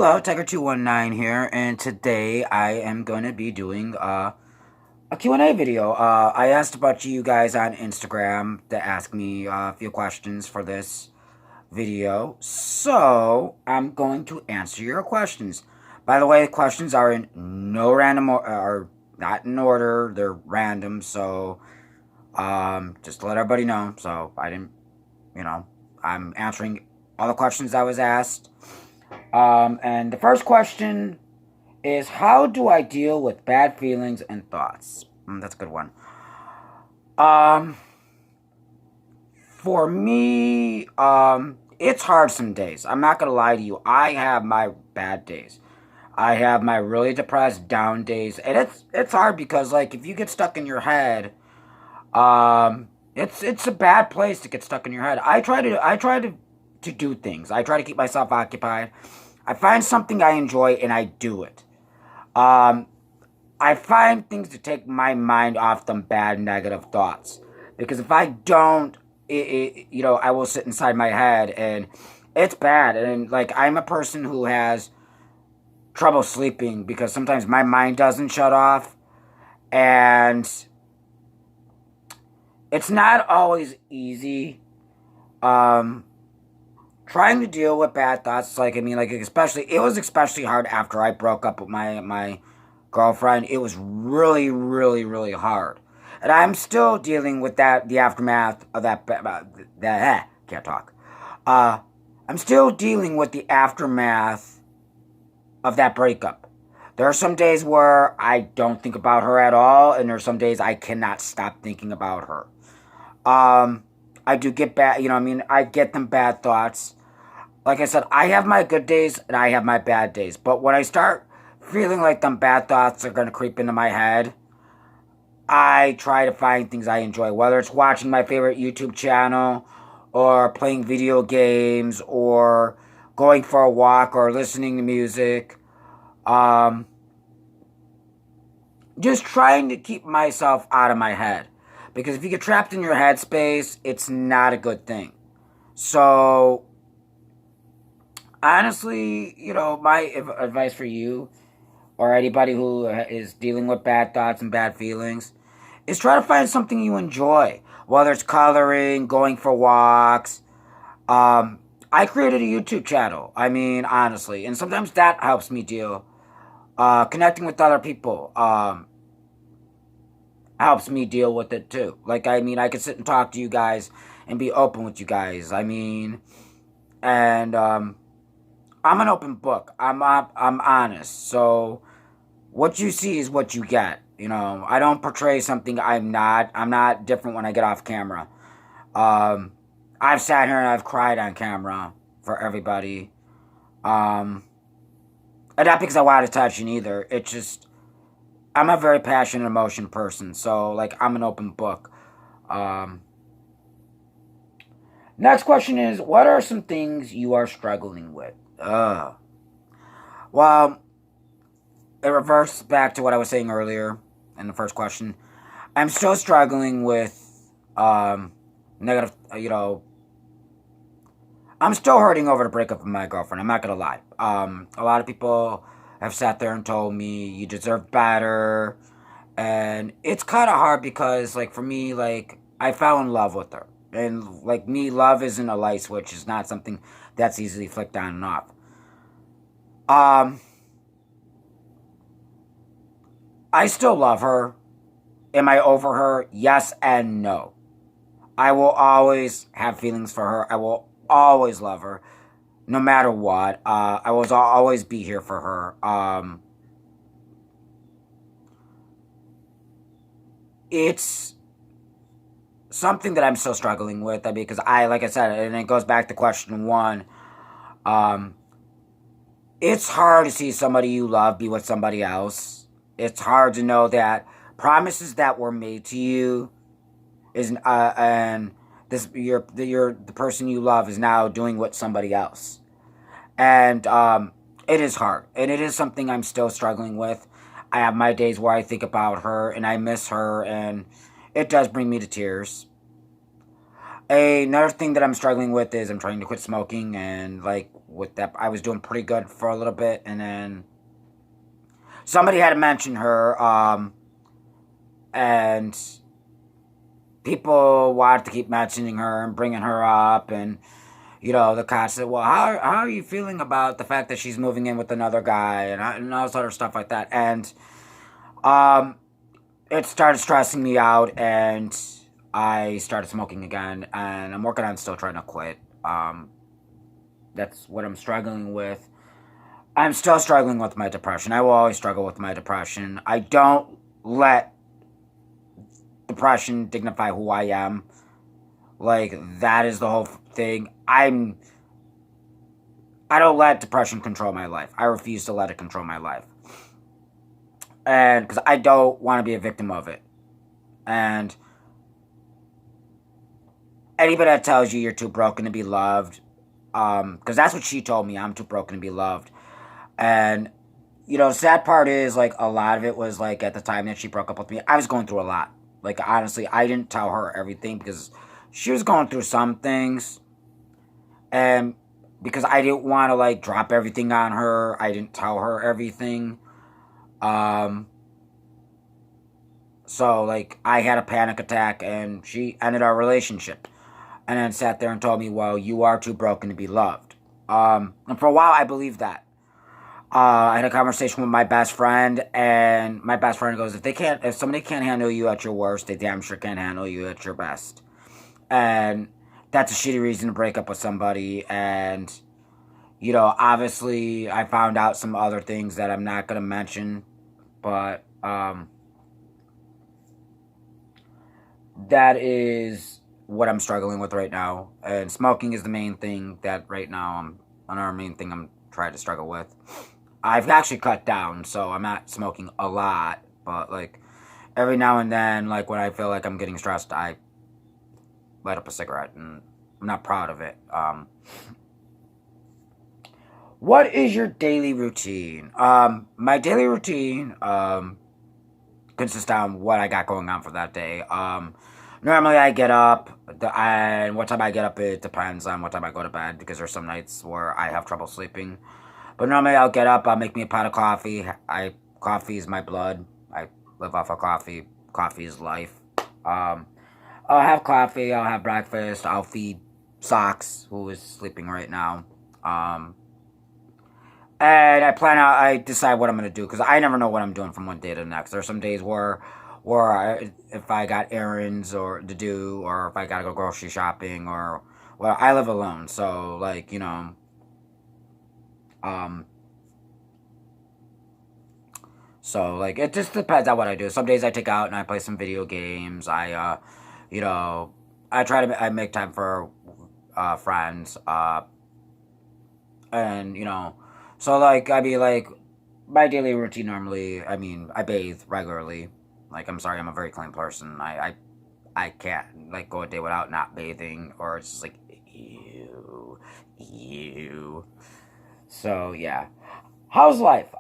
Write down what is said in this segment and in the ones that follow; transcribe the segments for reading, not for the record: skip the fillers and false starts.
Hello, Tiger219 here, and today I am going to be doing a Q&A video. I asked a bunch of you guys on Instagram to ask me a few questions for this video, so I'm going to answer your questions. By the way, the questions are in no random or not in order; they're random. So, just to let everybody know. So I didn't, I'm answering all the questions I was asked. And the first question is, how do I deal with bad feelings and thoughts? That's a good one. Um, for me, it's hard some days. I'm not gonna lie to you. I have my bad days. I have my really depressed, down days, and it's hard because like if you get stuck in your head, it's a bad place to get stuck in your head. I try to do things. I try to keep myself occupied. I find something I enjoy and I do it. Um, I find things to take my mind off them bad negative thoughts. Because if I don't, I will sit inside my head and it's bad. And like I'm a person who has trouble sleeping because sometimes my mind doesn't shut off, and it's not always easy. Um, Trying to deal with bad thoughts, especially it was especially hard after I broke up with my girlfriend. It was really, really, really hard, and I'm still dealing with the aftermath of that. Can't talk. Uh, I'm still dealing with the aftermath of that breakup. There are some days where I don't think about her at all, and there are some days I cannot stop thinking about her. Um, I do get bad, I get them bad thoughts. Like I said, I have my good days and I have my bad days. But when I start feeling like them bad thoughts are going to creep into my head, I try to find things I enjoy. Whether it's watching my favorite YouTube channel, or playing video games, or going for a walk, or listening to music. Um, just trying to keep myself out of my head. Because if you get trapped in your headspace, it's not a good thing. So, honestly, my advice for you or anybody who is dealing with bad thoughts and bad feelings is try to find something you enjoy. Whether it's coloring, going for walks. I created a YouTube channel. I mean, honestly. And sometimes that helps me deal. Connecting with other people. Helps me deal with it too. I could sit and talk to you guys and be open with you guys. And I'm an open book. I'm honest. So what you see is what you get. I don't portray something I'm not. I'm not different when I get off camera. Um, I've sat here and I've cried on camera for everybody. Um, and not because I want attention either. It's just I'm a very passionate, emotion person. So I'm an open book. Um, Next question is, what are some things you are struggling with? Well, it reverts back to what I was saying earlier in the first question. I'm still struggling with negative, I'm still hurting over the breakup of my girlfriend. I'm not going to lie. A lot of people have sat there and told me, you deserve better. And it's kind of hard because, for me, I fell in love with her. And, me, love isn't a light switch. It's not something that's easily flicked on and off. Um, I still love her. Am I over her? Yes and no. I will always have feelings for her. I will always love her, no matter what. I will always be here for her. It's something that I'm still struggling with. Because like I said, and it goes back to question one. Um, it's hard to see somebody you love be with somebody else. It's hard to know that promises that were made to you is and the person you love is now doing with somebody else, and it is hard, and it is something I'm still struggling with. I have my days where I think about her and I miss her, and it does bring me to tears. Another thing that I'm struggling with is I'm trying to quit smoking, and like with that, I was doing pretty good for a little bit, and then somebody had to mention her, and people wanted to keep mentioning her and bringing her up, and the cops said, well, how are you feeling about the fact that she's moving in with another guy, and all this other stuff like that, and um, it started stressing me out, and I started smoking again, and I'm working on still trying to quit. That's what I'm struggling with. I'm still struggling with my depression. I will always struggle with my depression. I don't let depression dignify who I am. Like, that is the whole thing. I don't let depression control my life. I refuse to let it control my life. And because I don't want to be a victim of it. And anybody that tells you you're too broken to be loved, because that's what she told me. I'm too broken to be loved. And sad part is, like, a lot of it was, like, at the time that she broke up with me, I was going through a lot. Like, honestly, I didn't tell her everything because she was going through some things. And because I didn't want to, like, drop everything on her, I didn't tell her everything. So, like, I had a panic attack, and she ended our relationship. And then sat there and told me, well, you are too broken to be loved. And for a while, I believed that. I had a conversation with my best friend, and my best friend goes, if somebody can't handle you at your worst, they damn sure can't handle you at your best. And that's a shitty reason to break up with somebody. And, obviously, I found out some other things that I'm not going to mention, but, that is what I'm struggling with right now. And smoking is the main thing that right now another main thing I'm trying to struggle with. I've actually cut down, so I'm not smoking a lot, but, like, every now and then, like, when I feel like I'm getting stressed, I light up a cigarette, and I'm not proud of it. What is your daily routine? My daily routine, consists on what I got going on for that day. Normally I get up, and what time I get up, it depends on what time I go to bed, because there's some nights where I have trouble sleeping. But normally I'll get up, I'll make me a pot of coffee. Coffee is my blood. I live off of coffee. Coffee is life. I'll have coffee, I'll have breakfast, I'll feed Socks, who is sleeping right now. And I decide what I'm going to do, because I never know what I'm doing from one day to the next. There's some days where if I got errands to do, or if I got to go grocery shopping, well, I live alone, so, like, so, like, it just depends on what I do. Some days I take out and I play some video games. I I make time for, friends, and, so, like, my daily routine normally, I bathe regularly. Like, I'm sorry, I'm a very clean person. I can't, like, go a day without not bathing, or it's just like, ew. So, yeah. How's life?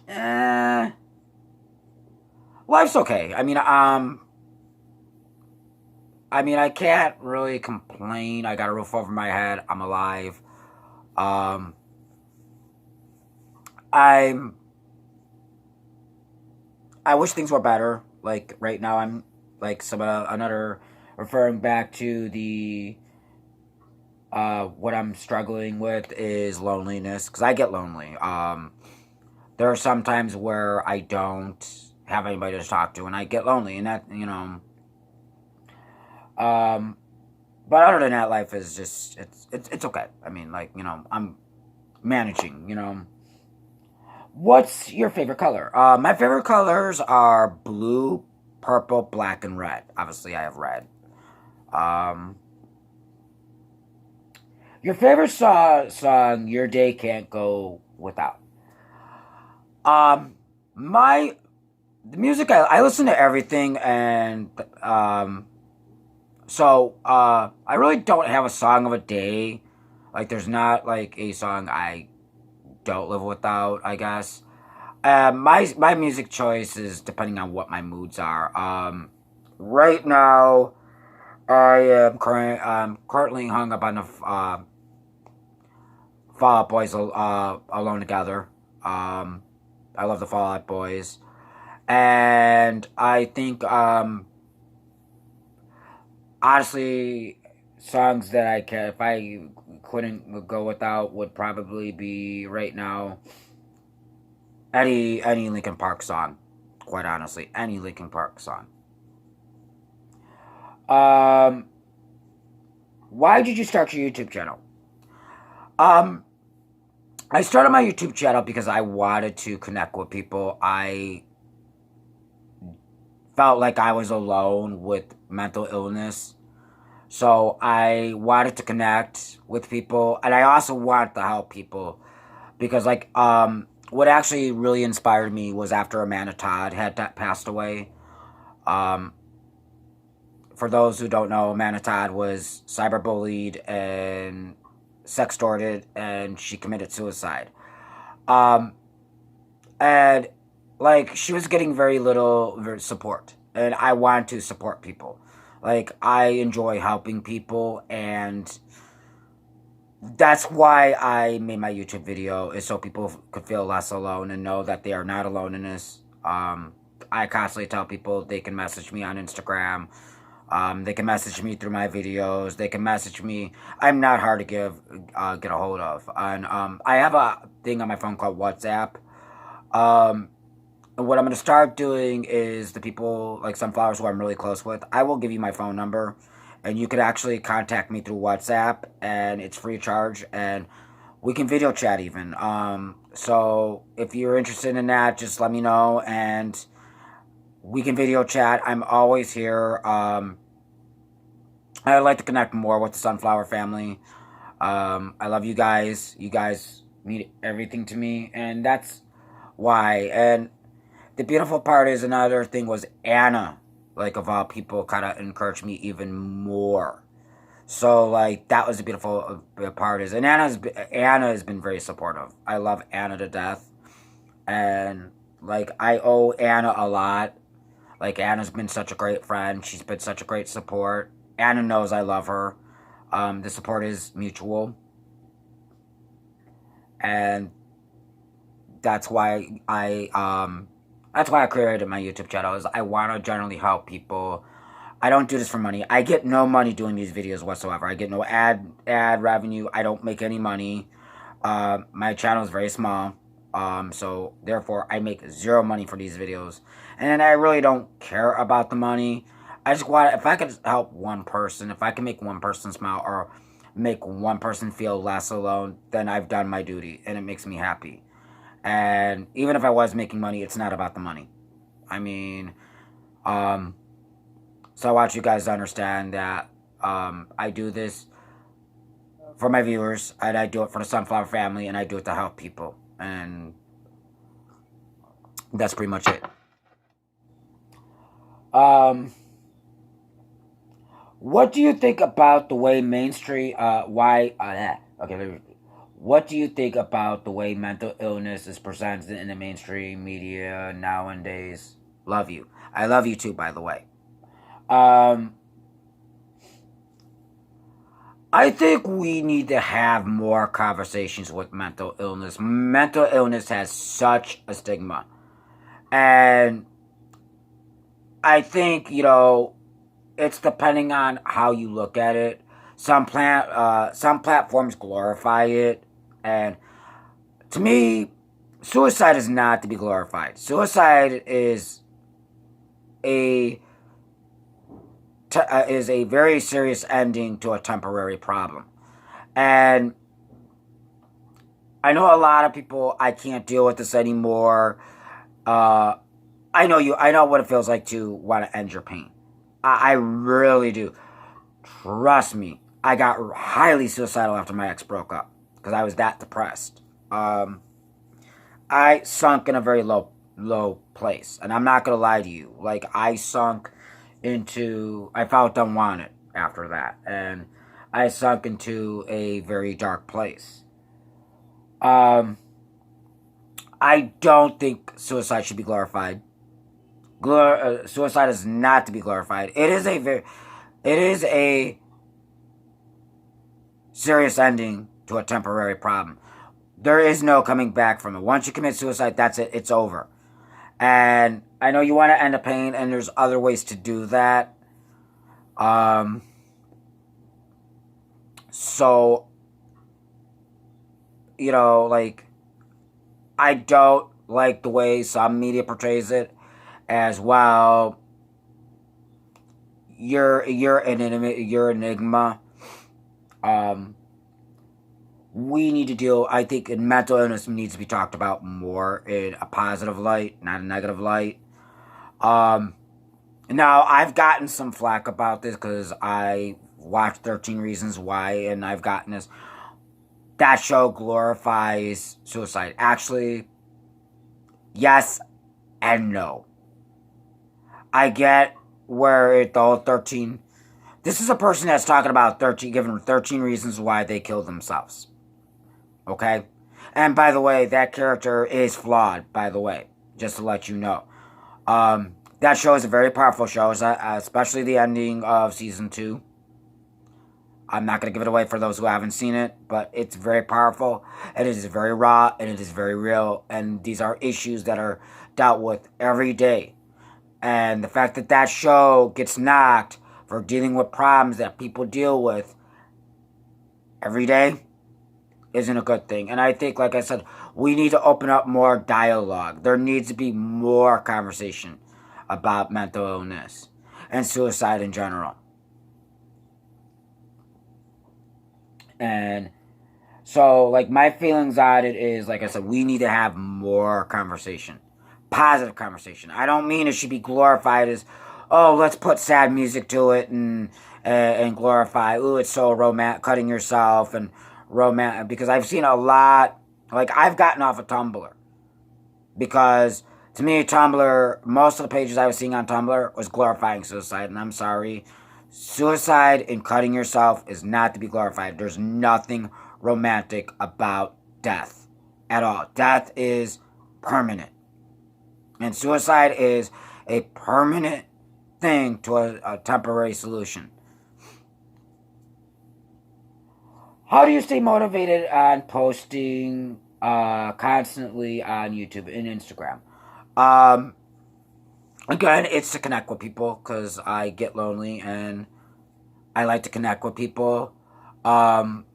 Eh, life's okay. I can't really complain. I got a roof over my head. I'm alive. Um, I'm. I wish things were better. Like, right now, I'm like another, referring back to the, what I'm struggling with is loneliness, because I get lonely. There are some times where I don't have anybody to talk to, and I get lonely, and that, um, but other than that, life is just, it's okay. Like, I'm managing, What's your favorite color? My favorite colors are blue, purple, black, and red. Obviously, I have red. Um, your favorite song, Your Day Can't Go Without. Um, my the music, I listen to everything, and so I really don't have a song of a day. Like, there's not like a song I don't live without, I guess. My music choice is depending on what my moods are. Right now, I am currently hung up on the Fall Out Boys Alone Together. Um, I love the Fall Out Boys. And I think, honestly, songs that I can, if I couldn't go without, would probably be right now any Linkin Park song. Quite honestly, any Linkin Park song. Um, why did you start your YouTube channel? Um, I started my YouTube channel because I wanted to connect with people. I felt like I was alone with mental illness. So I wanted to connect with people, and I also wanted to help people because, like, what actually really inspired me was after Amanda Todd had passed away. Um, for those who don't know, Amanda Todd was cyberbullied and sextorted, and she committed suicide. Um, and like she was getting very little support, and I wanted to support people. Like I enjoy helping people, and that's why I made my YouTube video, is so people could feel less alone and know that they are not alone in this. I constantly tell people they can message me on Instagram. They can message me through my videos. They can message me. I'm not hard to get a hold of. And I have a thing on my phone called WhatsApp. Um, what I'm going to start doing is the people like Sunflowers who I'm really close with, I will give you my phone number, and you could actually contact me through WhatsApp, and it's free of charge, and we can video chat even. So if you're interested in that, just let me know, and we can video chat. I'm always here. I'd like to connect more with the Sunflower family. I love you guys. You guys mean everything to me, and that's why. And the beautiful part is, another thing was Anna, like of all people, kind of encouraged me even more. So like that was the beautiful part is, and Anna has been very supportive. I love Anna to death, and like I owe Anna a lot. Like Anna's been such a great friend. She's been such a great support. Anna knows I love her. The support is mutual, and that's why I created my YouTube channel. Is I want to generally help people. I don't do this for money. I get no money doing these videos whatsoever. I get no ad revenue. I don't make any money. My channel is very small. So therefore I make zero money for these videos. And I really don't care about the money. I just want, if I could help one person, if I can make one person smile or make one person feel less alone, then I've done my duty, and it makes me happy. And even if I was making money, it's not about the money. I mean, um, so I want you guys to understand that I do this for my viewers, and I do it for the Sunflower family, and I do it to help people. And that's pretty much it. What do you think about the way mainstream? Okay. What do you think about the way mental illness is presented in the mainstream media nowadays? Love you. I love you too, by the way. Um, I think we need to have more conversations with mental illness. Mental illness has such a stigma. And I think, it's depending on how you look at it. Some platforms glorify it, and to me, suicide is not to be glorified. Suicide a is a very serious ending to a temporary problem, and I know a lot of people. I can't deal with this anymore. Uh, I know you. I know what it feels like to want to end your pain. I really do. Trust me, I got highly suicidal after my ex broke up because I was that depressed. I sunk in a very low place, and I'm not gonna lie to you. Like I sunk into, I felt unwanted after that, and I sunk into a very dark place. Um, I don't think suicide should be glorified. Suicide is not to be glorified. It is a very It is a serious ending to a temporary problem. There is no coming back from it. Once you commit suicide, that's it. It's over. And I know you want to end a pain, and there's other ways to do that. Um, so, like, I don't like the way some media portrays it as, well, you're an enigma. Um, we need to deal. I think mental illness needs to be talked about more in a positive light, not a negative light. Um, Now I've gotten some flack about this because I watched 13 Reasons Why, and I've gotten this. That show glorifies suicide. Actually, yes and no. I get where the whole 13. This is a person that's talking about 13, giving 13 reasons why they killed themselves. Okay? And by the way, that character is flawed, by the way, just to let you know. That show is a very powerful show, especially the ending of season 2. I'm not going to give it away for those who haven't seen it, but it's very powerful, and it is very raw, and it is very real, and these are issues that are dealt with every day. And the fact that that show gets knocked for dealing with problems that people deal with every day isn't a good thing. And I think, like I said, we need to open up more dialogue. There needs to be more conversation about mental illness and suicide in general. And so, like, my feelings on it is, like I said, we need to have more conversation. Positive conversation. I don't mean it should be glorified as, oh, let's put sad music to it and glorify, ooh, it's so romantic, cutting yourself and romantic. Because I've seen a lot, like, I've gotten off of Tumblr. Because, to me, Tumblr, most of the pages I was seeing on Tumblr was glorifying suicide. And I'm sorry, suicide and cutting yourself is not to be glorified. There's nothing romantic about death at all. Death is permanent. And suicide is a permanent thing to a temporary solution. How do you stay motivated on posting constantly on YouTube and Instagram? Um, Again, it's to connect with people because I get lonely and I like to connect with people. Um,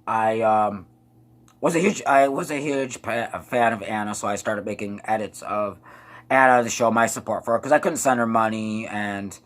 I was a huge fan of Anna, so I started making edits of Anna to show my support for her because I couldn't send her money, and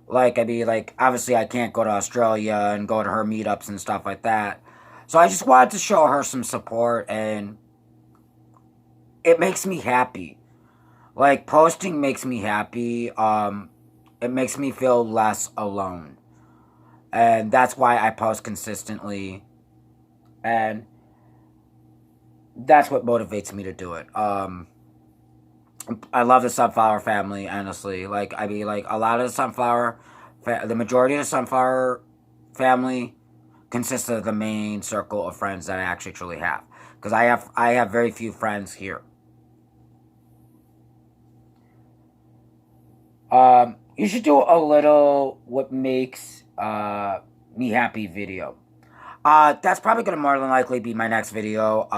obviously I can't go to Australia and go to her meetups and stuff like that. So I just wanted to show her some support, and it makes me happy. Like, posting makes me happy. It makes me feel less alone, and that's why I post consistently, and that's what motivates me to do it. I love the Sunflower family, honestly. Like, a lot of the the majority of the Sunflower family consists of the main circle of friends that I actually truly have. Because I have very few friends here. You should do a little what makes me happy video. That's probably gonna more than likely be my next video.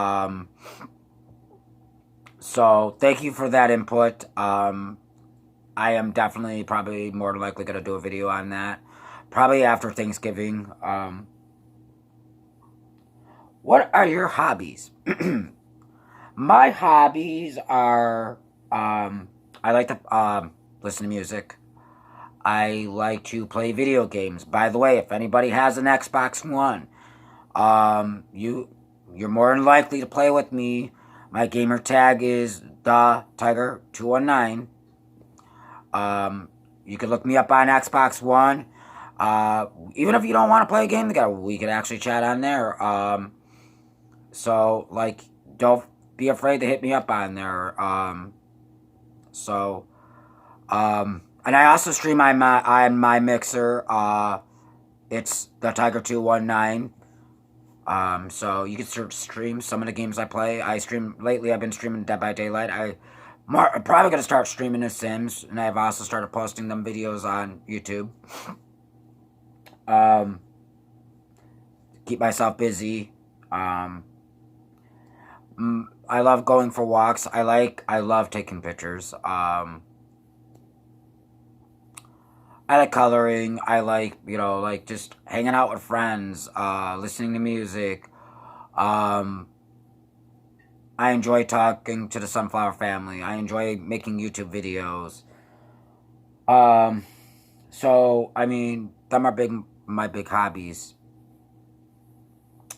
So thank you for that input. I am definitely probably more than likely gonna do a video on that. Probably after Thanksgiving. What are your hobbies? My hobbies are I like to listen to music. I like to play video games. By the way, if anybody has an Xbox One, you're more than likely to play with me. My gamer tag is the Tiger219. You can look me up on Xbox One. Even if you don't want to play a game together, we can actually chat on there. So, like, don't be afraid to hit me up on there. So, and I also stream on my Mixer. It's the Tiger219. So you can stream some of the games I play. Lately I've been streaming Dead by Daylight. I'm probably going to start streaming The Sims, and I've also started posting them videos on YouTube. Keep myself busy. I love going for walks. I love taking pictures. I like coloring. I like, like just hanging out with friends, listening to music. I enjoy talking to the Sunflower family. I enjoy making YouTube videos. So I mean, them are my big hobbies,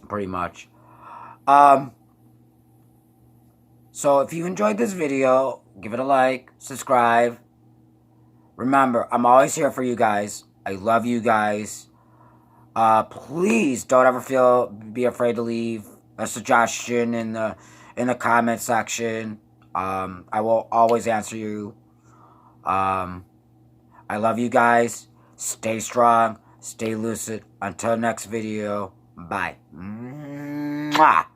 pretty much. So if you enjoyed this video, give it a like, subscribe. Remember, I'm always here for you guys. I love you guys. Please don't ever be afraid to leave a suggestion in the comment section. I will always answer you. I love you guys. Stay strong. Stay lucid. Until next video. Bye. Mwah.